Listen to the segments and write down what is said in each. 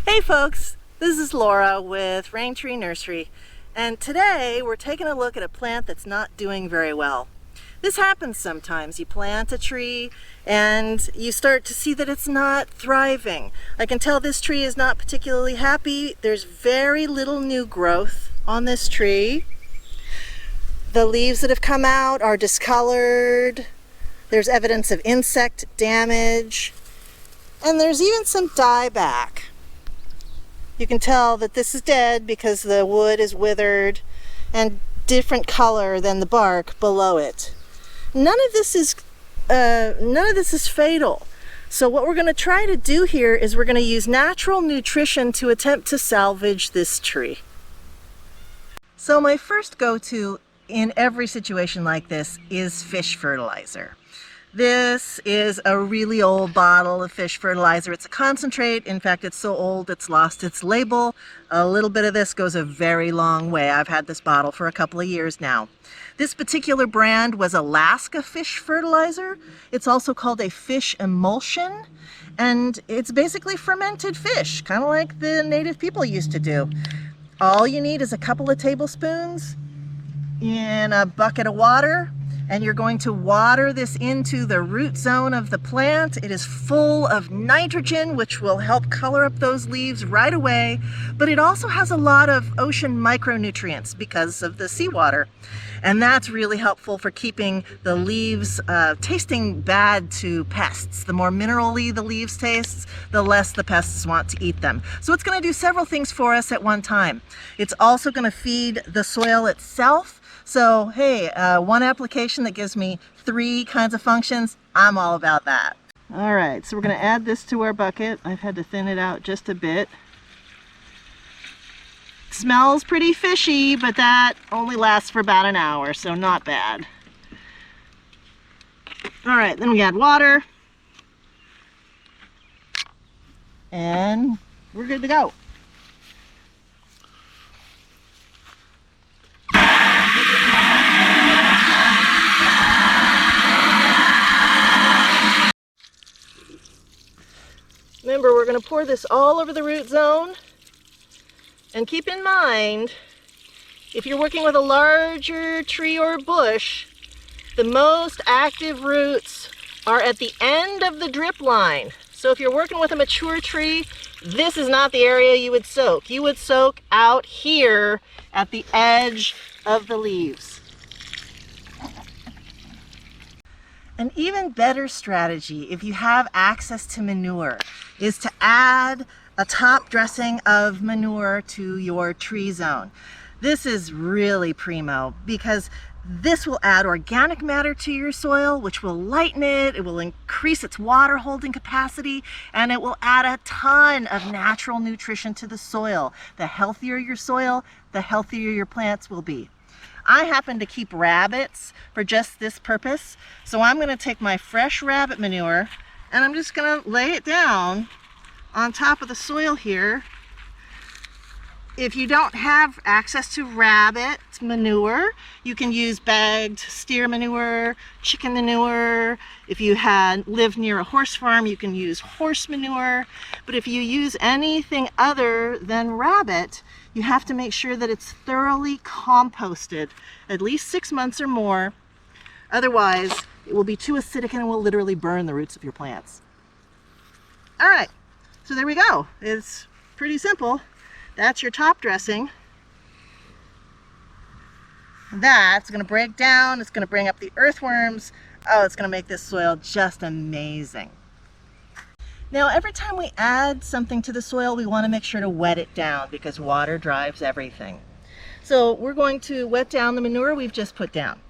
Hey folks, this is Laura with Raintree Nursery, and today we're taking a look at a plant that's not doing very well. This happens sometimes. You plant a tree and you start to see that it's not thriving. I can tell this tree is not particularly happy. There's very little new growth on this tree. The leaves that have come out are discolored. There's evidence of insect damage, and there's even some dieback. You can tell that this is dead because the wood is withered and different color than the bark below it. None of this is fatal. So what we're going to try to do here is we're going to use natural nutrition to attempt to salvage this tree. So my first go-to in every situation like this is fish fertilizer. This is a really old bottle of fish fertilizer. It's a concentrate. In fact, it's so old it's lost its label. A little bit of this goes a very long way. I've had this bottle for a couple of years now. This particular brand was Alaska fish fertilizer. It's also called a fish emulsion, and it's basically fermented fish, kind of like the native people used to do. All you need is a couple of tablespoons in a bucket of water, and you're going to water this into the root zone of the plant. It is full of nitrogen, which will help color up those leaves right away, but it also has a lot of ocean micronutrients because of the seawater, and that's really helpful for keeping the leaves tasting bad to pests. The more minerally the leaves taste, the less the pests want to eat them. So it's going to do several things for us at one time. It's also going to feed the soil itself. So, hey, one application that gives me 3 kinds of functions, I'm all about that. All right, so we're going to add this to our bucket. I've had to thin it out just a bit. It smells pretty fishy, but that only lasts for about an hour, so not bad. All right, then we add water. And we're good to go. Remember, we're going to pour this all over the root zone. And keep in mind, if you're working with a larger tree or bush, the most active roots are at the end of the drip line. So if you're working with a mature tree, this is not the area you would soak. You would soak out here at the edge of the leaves. An even better strategy, if you have access to manure, is to add a top dressing of manure to your tree zone. This is really primo because this will add organic matter to your soil, which will lighten it, it will increase its water holding capacity, and it will add a ton of natural nutrition to the soil. The healthier your soil, the healthier your plants will be. I happen to keep rabbits for just this purpose, so I'm going to take my fresh rabbit manure and I'm just going to lay it down on top of the soil here. If you don't have access to rabbit manure, you can use bagged steer manure, chicken manure. If you live near a horse farm, you can use horse manure. But if you use anything other than rabbit, you have to make sure that it's thoroughly composted, at least 6 months or more. Otherwise, it will be too acidic and it will literally burn the roots of your plants. All right, so there we go. It's pretty simple. That's your top dressing. That's going to break down. It's going to bring up the earthworms. Oh, it's going to make this soil just amazing. Now, every time we add something to the soil, we want to make sure to wet it down because water drives everything. So we're going to wet down the manure we've just put down.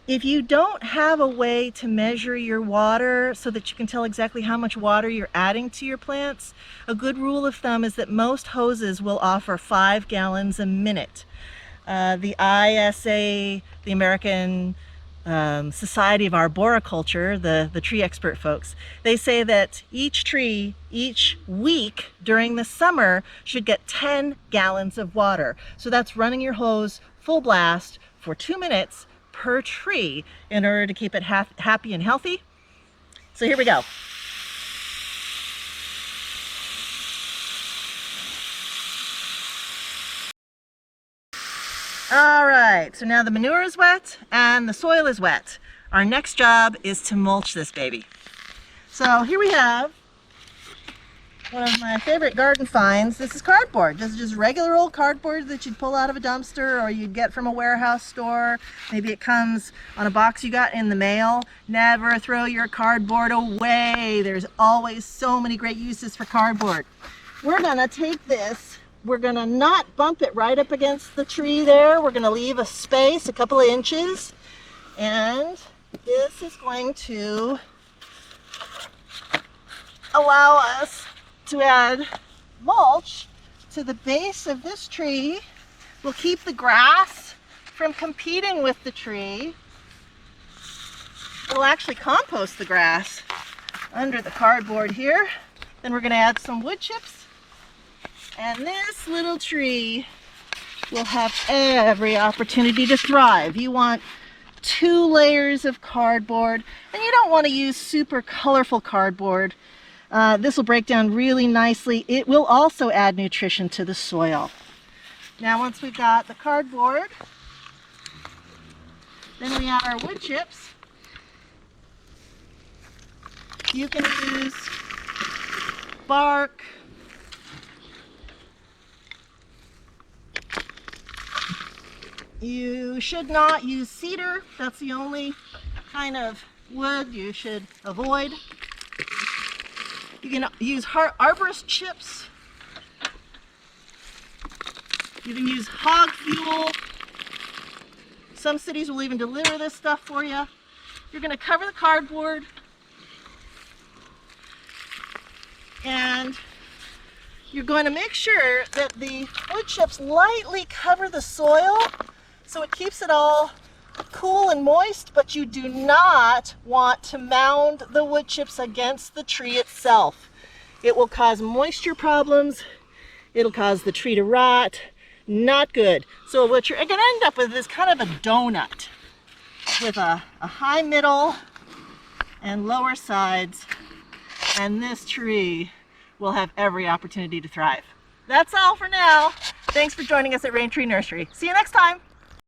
If you don't have a way to measure your water so that you can tell exactly how much water you're adding to your plants, a good rule of thumb is that most hoses will offer 5 gallons a minute. The ISA, the American Society of Arboriculture, the tree expert folks, they say that each tree, each week during the summer should get 10 gallons of water. So that's running your hose full blast for 2 minutes per tree in order to keep it happy and healthy. So here we go. All right, so now the manure is wet and the soil is wet. Our next job is to mulch this baby. So here we have one of my favorite garden finds. This is cardboard. This is just regular old cardboard that you'd pull out of a dumpster or you'd get from a warehouse store. Maybe it comes on a box you got in the mail. Never throw your cardboard away. There's always so many great uses for cardboard. We're gonna take this, we're gonna not bump it right up against the tree there. We're gonna leave a space, a couple of inches, and this is going to allow us to add mulch to the base of this tree. We'll keep the grass from competing with the tree. We'll actually compost the grass under the cardboard here. Then we're going to add some wood chips, and this little tree will have every opportunity to thrive. You want 2 layers of cardboard, and you don't want to use super colorful cardboard. This will break down really nicely. It will also add nutrition to the soil. Now once we've got the cardboard, then we add our wood chips. You can use bark, you should not use cedar. That's the only kind of wood you should avoid. You can use arborist chips. You can use hog fuel. Some cities will even deliver this stuff for you. You're going to cover the cardboard, and you're going to make sure that the wood chips lightly cover the soil so it keeps it all cool and moist, but you do not want to mound the wood chips against the tree itself. It will cause moisture problems. It'll cause the tree to rot. Not good. So what you're going to end up with is kind of a donut with a high middle and lower sides, and this tree will have every opportunity to thrive. That's all for now. Thanks for joining us at Raintree Nursery. See you next time.